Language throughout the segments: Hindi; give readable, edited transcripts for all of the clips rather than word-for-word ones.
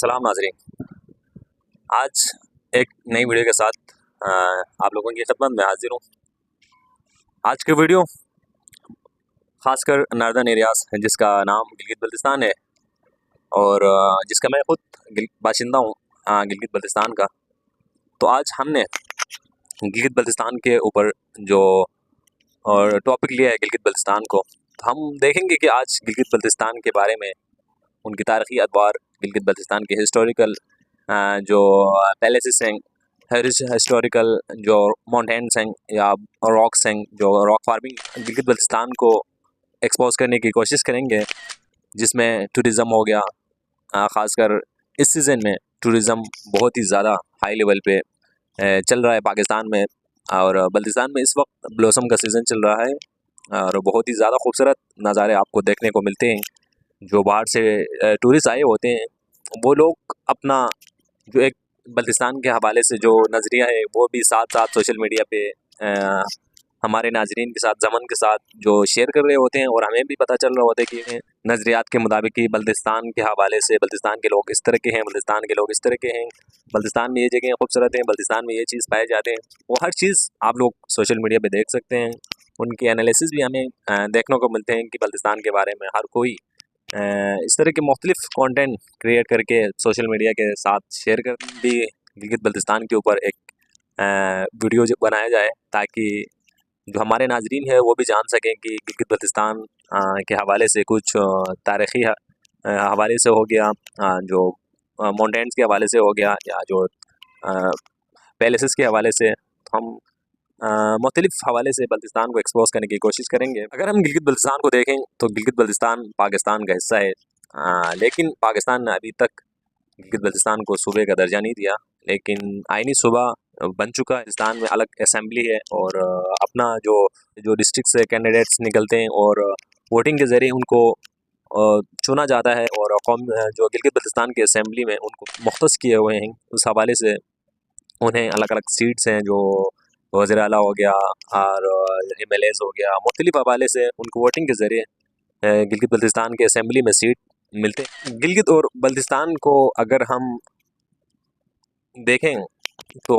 सलाम नाजरीन। आज एक नई वीडियो के साथ आप लोगों की खिदमत में हाजिर हूँ। आज की वीडियो ख़ासकर नॉर्दर्न एरियाज़ जिसका नाम गिलगित बल्तिस्तान है और जिसका मैं खुद बाशिंदा हूँ गिलगित बल्तिस्तान का। तो आज हमने गिलगित बल्तिस्तान के ऊपर जो और टॉपिक लिया है गिलगित बल्तिस्तान को, तो हम देखेंगे कि आज गिलगित बल्तिस्तान के बारे में, उनकी तारीख़ी अदवार, गिलगित बल्तिस्तान के हिस्टोरिकल जो पैलेसेस हैं, हिस्टोरिकल जो माउंटेन्स हैं या रॉक्स हैं, जो रॉक फार्मिंग गिलगित बल्तिस्तान को एक्सपोज करने की कोशिश करेंगे, जिसमें टूरिज़म हो गया। ख़ासकर इस सीज़न में टूरिज़म बहुत ही ज़्यादा हाई लेवल पे चल रहा है पाकिस्तान में, और बल्तिस्तान में इस वक्त ब्लॉसम का सीज़न चल रहा है और बहुत ही ज़्यादा खूबसूरत नज़ारे आपको देखने को मिलते हैं। जो बाहर से टूरिस्ट आए होते हैं वो लोग अपना जो एक बल्तिस्तान के हवाले से जो नज़रिया है वो भी साथ साथ सोशल मीडिया पे हमारे नाजरीन के साथ, ज़मन के साथ जो शेयर कर रहे होते हैं, और हमें भी पता चल रहा होता है कि नज़रियात के मुताबिक कि बल्तिस्तान के हवाले से बल्तिस्तान के लोग इस तरह के हैं, बल्तिस्तान के लोग इस तरह के हैं, बल्तिस्तान में ये जगह खूबसूरत हैं, बल्तिस्तान में ये चीज़ पाए जाते हैं। वो हर चीज़ आप लोग सोशल मीडिया पे देख सकते हैं। उनके एनालिसिस भी हमें देखने को मिलते हैं कि बल्तिस्तान के बारे में हर कोई इस तरह के मुख्तलिफ कंटेंट क्रिएट करके सोशल मीडिया के साथ शेयर कर भी गिलगित बल्तिस्तान के ऊपर एक वीडियो जो बनाया जाए, ताकि जो हमारे नाजरीन है वो भी जान सकें कि गिलगित बल्तिस्तान के हवाले से कुछ तारीख़ी हवाले से हो गया, जो माउंटेन्स के हवाले से हो गया, या जो पैलेसेस के हवाले से, तो हम मुख्तलिफ हवाले से बल्तिस्तान को एक्सपोज करने की कोशिश करेंगे। अगर हम गिलगित बल्तिस्तान को देखें तो गिलगित बल्तिस्तान पाकिस्तान का हिस्सा है, लेकिन पाकिस्तान ने अभी तक गिलगित बल्तिस्तान को सूबे का दर्जा नहीं दिया। लेकिन आइनी सूबा बन चुका है, पाकिस्तान में अलग असम्बली है, और अपना जो डिस्ट्रिक्ट से कैंडिडेट्स निकलते हैं और वोटिंग के ज़रिए उनको चुना जाता है, और कौम जो गिलगित बल्तिस्तान की असम्बली में उनको मुख्तस किए हुए हैं। उस हवाले से उन्हें अलग अलग सीट्स हैं, जो वज़ीर आला हो गया और MLAs हो गया, मुख्तलिफ हवाले से उनको वोटिंग के ज़रिए गिलगित बल्तिस्तान के असम्बली में सीट मिलते हैं। गिलगित और बल्तिस्तान को अगर हम देखें तो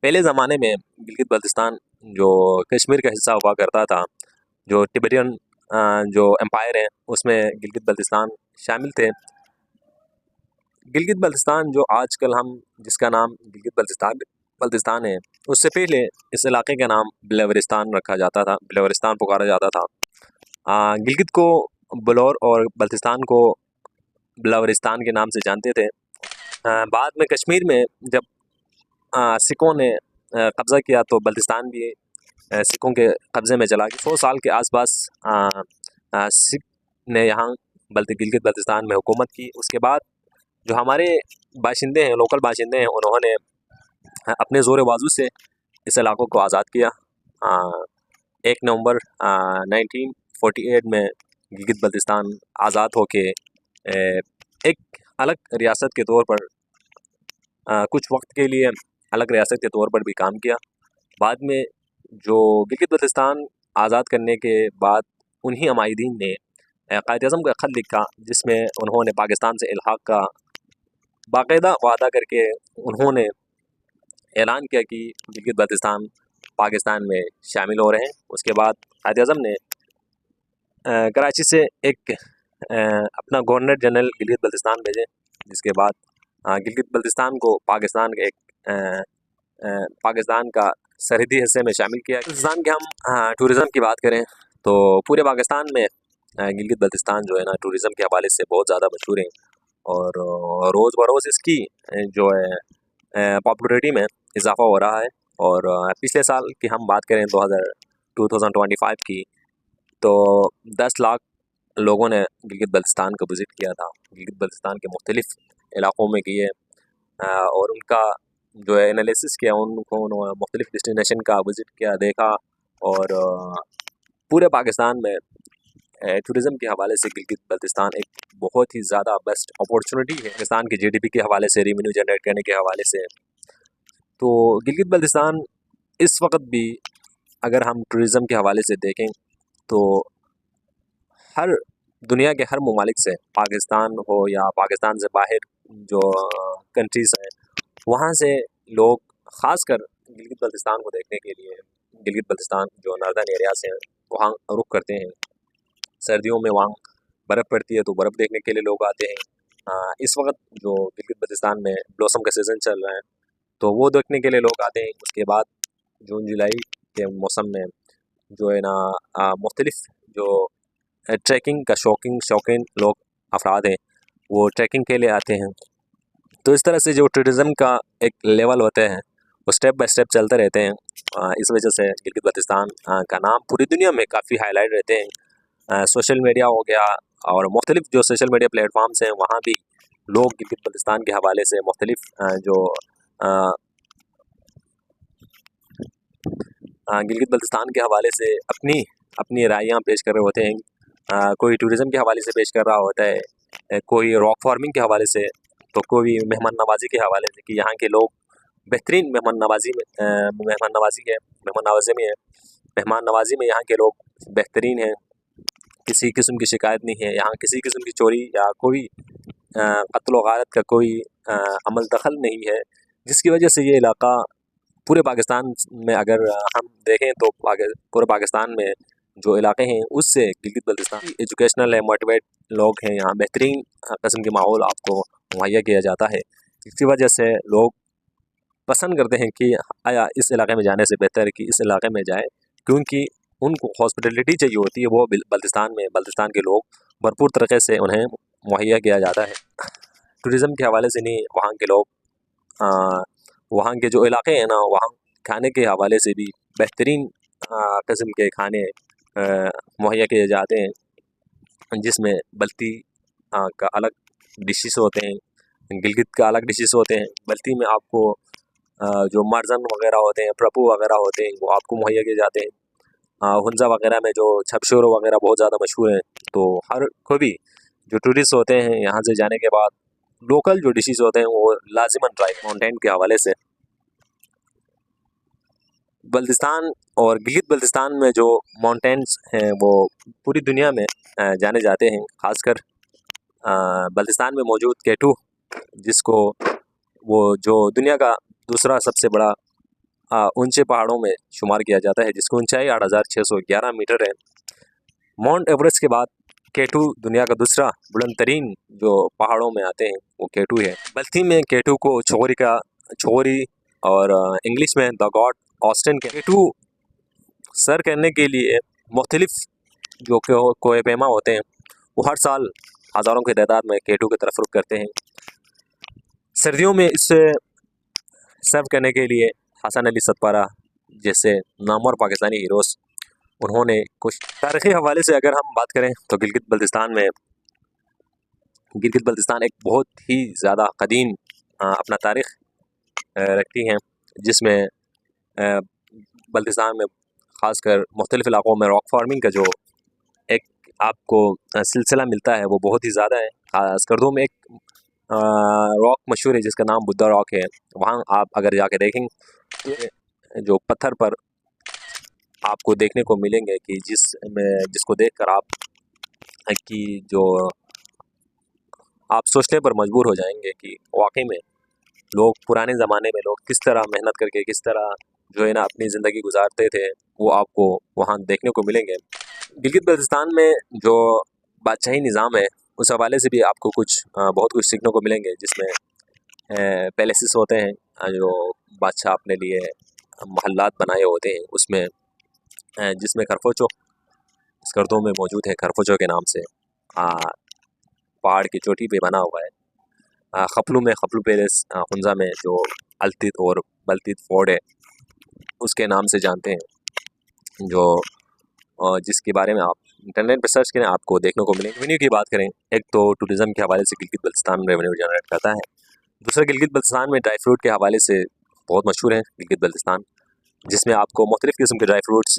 पहले ज़माने में गिलगित बल्तिस्तान जो कश्मीर का हिस्सा हुआ करता था, जो तिब्बतियन जो एम्पायर है उसमें गिलगित बल्तिस्तान शामिल थे। गिलगित बल्तिस्तान जो आजकल हम जिसका नाम गिलगित बल्तिस्तान है, उससे पहले इस इलाके का नाम बिलवरिस्तान रखा जाता था, बिलवरिस्तान पुकारा जाता था। गिलगित को बलौर और बल्तिस्तान को बिलवरिस्तान के नाम से जानते थे। बाद में कश्मीर में जब सिखों ने कब्ज़ा किया तो बल्तिस्तान भी सिखों के कब्ज़े में चला गया। 100 साल के आसपास सिख ने यहाँ गिलगित बल्तिस्तान में हुकूमत की। उसके बाद जो हमारे बाशिंदे हैं, लोकल बाशिंदे हैं, उन्होंने अपने ज़ोर बाजू से इस इलाक़ों को आज़ाद किया। 1 नवंबर 1948 में गिलगित बल्तिस्तान आज़ाद होके एक अलग रियासत के तौर पर कुछ वक्त के लिए अलग रियासत के तौर पर भी काम किया। बाद में जो गिलगित बल्तिस्तान आज़ाद करने के बाद उन्हीं अमायदीन ने कायद-ए-आज़म को ख़त लिखा, जिसमें उन्होंने पाकिस्तान से इल्हाक़ का बाकायदा वादा करके उन्होंने ऐलान किया कि गिलगित बल्तिस्तान पाकिस्तान में शामिल हो रहे हैं। उसके बाद कायद-ए-आज़म ने कराची से एक अपना गवर्नर जनरल गिलगित बल्तिस्तान भेजे, जिसके बाद गिलगित बल्तिस्तान को पाकिस्तान का सरहदी हिस्से में शामिल किया। बल्तिस्तान के हम टूरिज़म की बात करें तो पूरे पाकिस्तान में गिलगित बल्तिस्तान जो है ना टूरिज़म के हवाले से बहुत ज़्यादा मशहूर है, और रोज़ बरोज़ इसकी जो है पॉपुलरिटी में इजाफ़ा हो रहा है। और पिछले साल की हम बात करें 2025 की, तो 10 लाख लोगों ने गिलगित बल्तिस्तान को विज़िट किया था। गिलगित बल्तिस्तान के मुख्तलिफ़ इलाक़ों में किए, और उनका जो है एनालिसिस किया, उनको मुख्तलिफ़ डेस्टिनेशन का विज़िट किया, देखा, और पूरे पाकिस्तान में टूरिज़म के हवाले से गिलगित बल्तिस्तान एक बहुत ही ज़्यादा बेस्ट अपॉर्चुनिटी है पाकिस्तान की GDP के हवाले से, रेवेन्यू जनरेट करने के हवाले से। तो गिलगित बल्तिस्तान इस वक्त भी अगर हम टूरिज़म के हवाले से देखें तो हर दुनिया के हर ममालिक से, पाकिस्तान हो या पाकिस्तान से बाहर जो कंट्रीज़ हैं वहाँ से लोग ख़ासकर गिलगित बल्तिस्तान को देखने के लिए, गिलगित बल्तिस्तान जो नॉर्दर्न एरियाज़ हैं वहाँ रुख करते हैं। सर्दियों में वहाँ बर्फ़ पड़ती है तो बर्फ़ देखने के लिए लोग आते हैं। इस वक्त जो गिलगित बल्तिस्तान में ब्लॉसम का सीज़न चल रहा है तो वो देखने के लिए लोग आते हैं। उसके बाद जून जुलाई के मौसम में जो है ना मुख्तलिफ़ जो ट्रैकिंग का शौकीन लोग अफराद हैं वो ट्रैकिंग के लिए आते हैं। तो इस तरह से जो टूरिज़्म का एक लेवल होते हैं वो स्टेप बाय स्टेप चलते रहते हैं। इस वजह से गिलगित बल्तिस्तान का नाम पूरी दुनिया में काफ़ी हाईलाइट रहते हैं। सोशल मीडिया हो गया और मुख्तलिफ़ जो सोशल मीडिया प्लेटफॉर्म्स हैं वहाँ भी लोग गिलगित बल्तिस्तान के हवाले से मुख्तलिफ़ गिलगित बल्तिस्तान के हवाले से अपनी अपनी राइयाँ पेश कर रहे होते हैं। कोई टूरिज़म के हवाले से पेश कर रहा होता है, कोई रॉक फार्मिंग के हवाले से, तो कोई मेहमान नवाज़ी के हवाले से कि यहाँ के लोग बेहतरीन मेहमान नवाज़ी में मेहमान नवाज़ी में यहाँ के लोग बेहतरीन हैं। किसी किस्म की शिकायत नहीं है, यहाँ किसी किस्म की चोरी या कोई कत्ल गारत का कोई अमल दखल नहीं है, जिसकी वजह से ये इलाका पूरे पाकिस्तान में अगर हम देखें तो पूरे पाकिस्तान में जो इलाके हैं उससे गिलगित बल्तिस्तान एजुकेशनल है, मोटिवेट लोग हैं, यहाँ बेहतरीन किस्म के माहौल आपको मुहैया किया जाता है। इसकी वजह से लोग पसंद करते हैं कि आया इस इलाके में जाने से बेहतर है कि इस इलाके में जाए, क्योंकि उनको हॉस्पिटलिटी चाहिए होती है, वो बल्तिस्तान के लोग भरपूर तरीके से उन्हें मुहैया किया जाता है। टूरिज़म के हवाले से नहीं, वहाँ के लोग वहाँ के जो इलाके हैं ना वहाँ खाने के हवाले से भी बेहतरीन किस्म के खाने मुहैया किए जाते हैं, जिसमें बल्ती का अलग डिशेस होते हैं, गिलगित का अलग डिशेस होते हैं। बल्ती में आपको जो मर्जन वगैरह होते हैं, प्रपू वगैरह होते हैं वो आपको मुहैया किए जाते हैं। हुंजा वगैरह में जो छपशोर वगैरह बहुत ज़्यादा मशहूर हैं, तो हर कोई भी जो टूरिस्ट होते हैं यहाँ से जाने के बाद लोकल जो डिशेस होते हैं वो लाजिमन ट्राई माउंटेन के हवाले से। बल्तिस्तान और गिलगित बल्तिस्तान में जो माउंटेन्स हैं वो पूरी दुनिया में जाने जाते हैं। ख़ासकर बल्तिस्तान में मौजूद K2 जिसको वो जो दुनिया का दूसरा सबसे बड़ा ऊंचे पहाड़ों में शुमार किया जाता है, जिसकी ऊंचाई 8611 मीटर है। माउंट एवरेस्ट के बाद K2 दुनिया का दूसरा बुलंद तरीन जो पहाड़ों में आते हैं वो K2 है। बल्ती में K2 को छोरी और इंग्लिश में the God Austin K2 sir करने के लिए मुख्तलिफ जो कोहपेमा होते हैं वो हर साल हज़ारों की तादाद में K2 की तरफ रुख करते हैं। सर्दियों में इससे सर्व करने के लिए हसन अली सतपारा जैसे नामवर पाकिस्तानी हीरोज़ उन्होंने कुछ तारीख़ी हवाले से अगर हम बात करें तो गिलगित बल्तिस्तान एक बहुत ही ज़्यादा कदीम अपना तारीख़ रखती हैं, जिसमें बल्तिस्तान में ख़ासकर मुख्तलिफ़ इलाक़ों में रॉक फार्मिंग का जो एक आपको सिलसिला मिलता है वो बहुत ही ज़्यादा है। स्कर्दू में एक रॉक मशहूर है जिसका नाम बुद्धा रॉक है। वहाँ आप अगर जाके देखें तो जो पत्थर पर आपको देखने को मिलेंगे कि जिसको देखकर आप सोचने पर मजबूर हो जाएंगे कि वाकई में लोग पुराने ज़माने में लोग किस तरह मेहनत करके किस तरह जो है ना अपनी ज़िंदगी गुजारते थे, वो आपको वहाँ देखने को मिलेंगे। गिलगित बल्तिस्तान में जो बादशाही निज़ाम है उस हवाले से भी आपको बहुत कुछ सीखने को मिलेंगे, जिसमें पैलेसेस होते हैं जो बादशाह अपने लिए महल्लात बनाए होते हैं, उसमें जिसमें खरफोचो स्कर्दों में मौजूद है, खरफोचो के नाम से पहाड़ की चोटी पे बना हुआ है। खपलू पैलेस हुंजा में जो अल्तित और बल्तित फोर्ट है उसके नाम से जानते हैं, जो जिसके बारे में आप इंटरनेट पर सर्च करें आपको देखने को मिलेंगे। रेवेन्यू की बात करें, एक तो टूरिज़म के हवाले से गिलगित बल्तिस्तान रेवेन्यू जनरेट करता है, दूसरा गिलगित बल्तिस्तान में ड्राई फ्रूट के हवाले से बहुत मशहूर है गिलगित बल्तिस्तान, जिसमें आपको मुख्तलिफ़ किस्म के ड्राई फ्रूट्स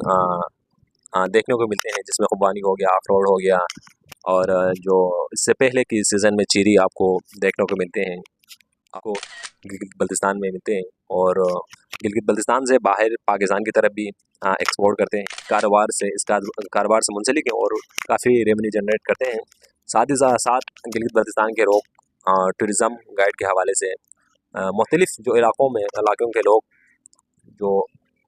देखने को मिलते हैं, जिसमें खुबानी हो गया, अखरोट हो गया, और जो इससे पहले की सीज़न में चीरी आपको देखने को मिलते हैं, आपको गिलगित बल्तिस्तान में मिलते हैं। और गिलगित बल्तिस्तान से बाहर पाकिस्तान की तरफ भी एक्सपोर्ट करते हैं, कारोबार से मुंसलिक हैं और काफ़ी रेवेन्यू जनरेट करते हैं। साथ ही साथ गिलगित बल्तिस्तान के लोग टूरिज़म गाइड के हवाले से मुख्तलिफ़ जो इलाक़ों के लोग जो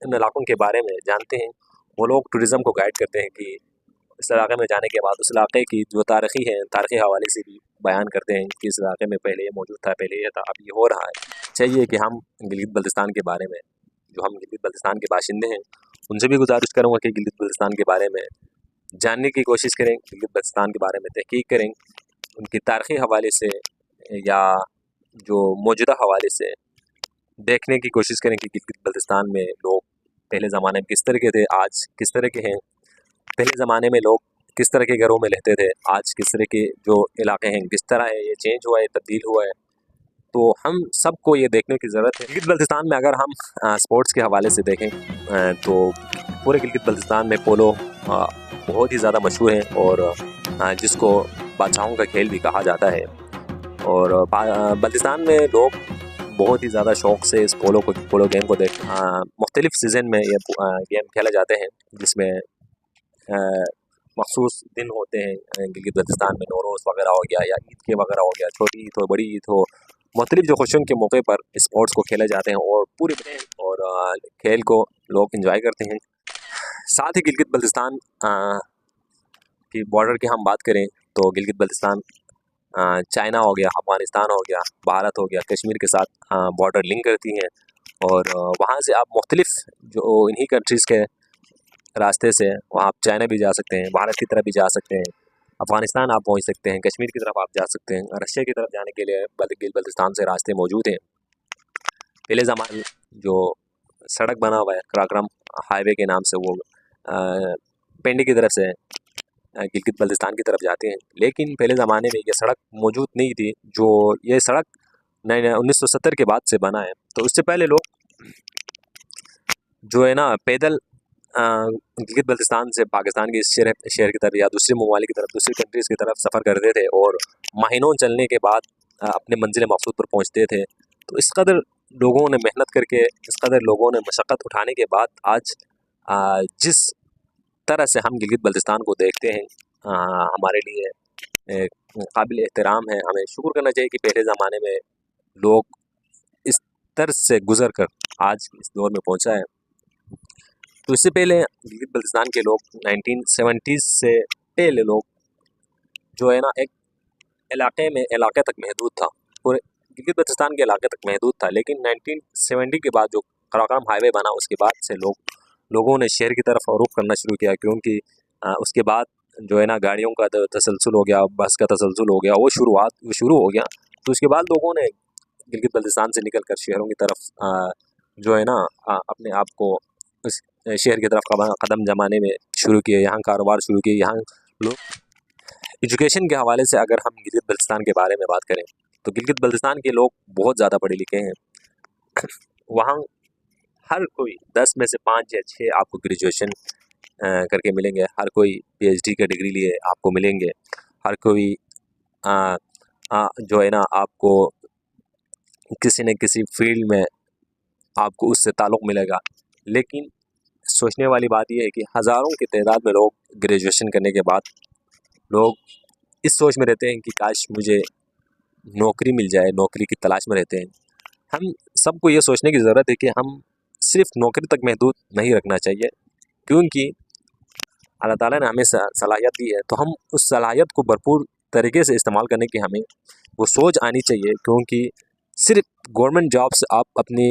इन इलाक़ों के बारे में जानते हैं, वो लोग टूरिज़म को गाइड करते हैं कि इस इलाक़े में जाने के बाद उस इलाक़े की जो तारीख़ी हवाले से भी बयान करते हैं कि इस इलाक़े में पहले ये मौजूद था, पहले ये था, अब ये हो रहा है। चाहिए कि हम गिलगित बल्तिस्तान के बारे में, जो हम गिलगित बल्तिस्तान के बाशिंदे हैं, उनसे भी गुजारिश करूँगा कि गिलगित बल्तिस्तान के बारे में जानने की कोशिश करें, गिलगित बल्तिस्तान के बारे में तहकीक करें, उनकी तारीख़ी हवाले से या जो मौजूदा हवाले से देखने की कोशिश करें कि गिलगित बल्तिस्तान में लोग पहले ज़माने में किस तरह के थे, आज किस तरह के हैं। पहले ज़माने में लोग किस तरह के घरों में रहते थे, आज किस तरह के जो इलाके हैं किस तरह है, ये चेंज हुआ है, तब्दील हुआ है। तो हम सबको ये देखने की ज़रूरत है। गिलगित बल्तिस्तान में अगर हम स्पोर्ट्स के हवाले से देखें तो पूरे गिलगित बल्तिस्तान में पोलो बहुत ही ज़्यादा मशहूर है और जिसको बादशाहों का खेल भी कहा जाता है। और बल्तिस्तान में लोग बहुत ही ज़्यादा शौक़ से इस पोलो गेम को मुख्तलिफ़ सीज़न में ये गेम खेले जाते हैं, जिसमें मखसूस दिन होते हैं। गिलगित बल्तिस्तान में नौरोज़ वगैरह हो गया या ईद के वगैरह हो गया, छोटी ईद हो, बड़ी ईद हो, मुख्तलिफ़ जो खुशियों के मौके पर स्पोर्ट्स को खेले जाते हैं और पूरे और खेल को लोग इंजॉय करते हैं। साथ ही गिलगित बल्तिस्तान की बॉर्डर की हम बात करें तो गिलगित बल्तिस्तान चाइना हो गया, अफ़गानिस्तान हो गया, भारत हो गया, कश्मीर के साथ बॉर्डर लिंक करती हैं और वहाँ से आप मुख्तलिफ़ जो इन्हीं कंट्रीज़ के रास्ते से वहाँ आप चाइना भी जा सकते हैं, भारत की तरफ भी जा सकते हैं, अफ़गानिस्तान आप पहुँच सकते हैं, कश्मीर की तरफ आप जा सकते हैं, रशिया की तरफ जाने के लिए गिलगित बल्तिस्तान से रास्ते मौजूद हैं। पहले ज़माने जो सड़क बना हुआ है कराक्रम हाईवे के नाम से, वो पिंडी की तरफ से गिलगित बल्तिस्तान की तरफ जाते हैं, लेकिन पहले ज़माने में ये सड़क मौजूद नहीं थी। जो ये सड़क 1970 के बाद से बना है, तो उससे पहले लोग जो है ना पैदल गिलगित बल्तिस्तान से पाकिस्तान के इस शहर की तरफ या दूसरे ममालिक की तरफ, दूसरी कंट्रीज़ की तरफ सफ़र करते थे और महीनों चलने के बाद अपने मंजिल मकसूद पर पहुंचते थे। तो इस कदर लोगों ने मेहनत करके, इस कदर लोगों ने मशक्क़त उठाने के बाद आज जिस तरह से हम गिलगित बल्तिस्तान को देखते हैं, हमारे लिए काबिल एहतराम है। हमें शुक्र करना चाहिए कि पहले ज़माने में लोग इस तरह से गुज़र कर आज इस दौर में पहुँचा है। तो इससे पहले गिलगित बल्तिस्तान के लोग 1970s से पहले लोग जो है ना एक इलाके तक महदूद था, पूरे गिलगित बल्तिस्तान के इलाके तक महदूद था, लेकिन 1970 के बाद जो कराक्रम हाईवे बना उसके बाद से लोगों ने शहर की तरफ रुख करना शुरू किया, क्योंकि उसके बाद जो है ना गाड़ियों का तसलसल हो गया, बस का तसलसल हो गया, वो शुरू हो गया। तो उसके बाद लोगों ने गिलगित बल्तिस्तान से निकल कर शहरों की तरफ जो है ना अपने आप को उस शहर की तरफ कदम जमाने में शुरू किए, यहाँ कारोबार शुरू किए। यहाँ लोग एजुकेशन के हवाले से अगर हम गिलगित बल्तिस्तान के बारे में बात करें तो गिलगित बल्तिस्तान के लोग बहुत ज़्यादा पढ़े लिखे हैं। वहाँ हर कोई 10 में से 5 या 6 आपको ग्रेजुएशन करके मिलेंगे, हर कोई PhD का डिग्री लिए आपको मिलेंगे, हर कोई जो है ना आपको किसी न किसी फील्ड में आपको उससे ताल्लुक़ मिलेगा। लेकिन सोचने वाली बात यह है कि हज़ारों की तादाद में लोग ग्रेजुएशन करने के बाद लोग इस सोच में रहते हैं कि काश मुझे नौकरी मिल जाए, नौकरी की तलाश में रहते हैं। हम सबको ये सोचने की ज़रूरत है कि हम सिर्फ नौकरी तक महदूद नहीं रखना चाहिए, क्योंकि अल्लाह ताला ने हमें सलाहियत दी है, तो हम उस सलाहियत को भरपूर तरीके से इस्तेमाल करने की हमें वो सोच आनी चाहिए। क्योंकि सिर्फ गवर्नमेंट जॉब से आप अपने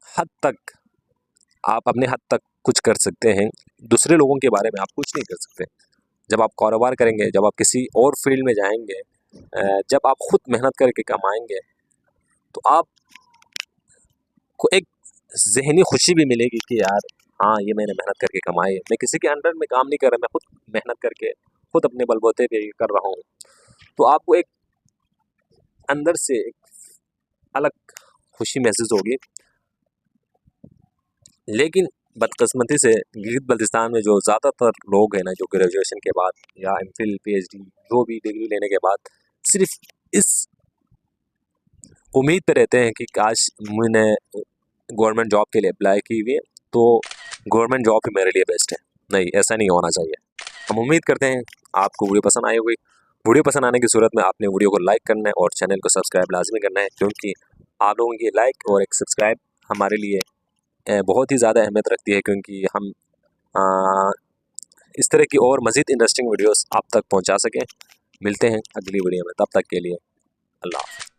हद तक कुछ कर सकते हैं, दूसरे लोगों के बारे में आप कुछ नहीं कर सकते। जब आप कारोबार करेंगे, जब आप किसी और फील्ड में जाएंगे, जब आप खुद मेहनत करके कमाएंगे, तो आपको एक ज़हनी खुशी भी मिलेगी कि यार हाँ, ये मैंने मेहनत करके कमाई है, मैं किसी के अंडर में काम नहीं कर रहा, मैं खुद मेहनत करके खुद अपने बलबूते पे कर रहा हूँ। तो आपको एक अंदर से एक अलग खुशी महसूस होगी। लेकिन बदकिस्मती से गिलगित बल्तिस्तान में जो ज़्यादातर लोग हैं ना, जो ग्रेजुएशन के बाद या MPhil PhD जो भी डिग्री लेने के बाद सिर्फ इस उम्मीद पे रहते हैं कि काश मैंने गवर्नमेंट जॉब के लिए अप्लाई की हुई है तो गवर्नमेंट जॉब ही मेरे लिए बेस्ट है। नहीं, ऐसा नहीं होना चाहिए। हम उम्मीद करते हैं आपको वीडियो पसंद आई होगी वीडियो पसंद आने की सूरत में आपने वीडियो को लाइक करना है और चैनल को सब्सक्राइब लाजमी करना है, क्योंकि आप लोगों की लाइक और एक सब्सक्राइब हमारे लिए बहुत ही ज़्यादा अहमियत रखती है, क्योंकि हम इस तरह की और मज़ीद इंटरेस्टिंग वीडियोस आप तक पहुंचा सकें। मिलते हैं अगली वीडियो में, तब तक के लिए अल्लाह हाफ़िज़।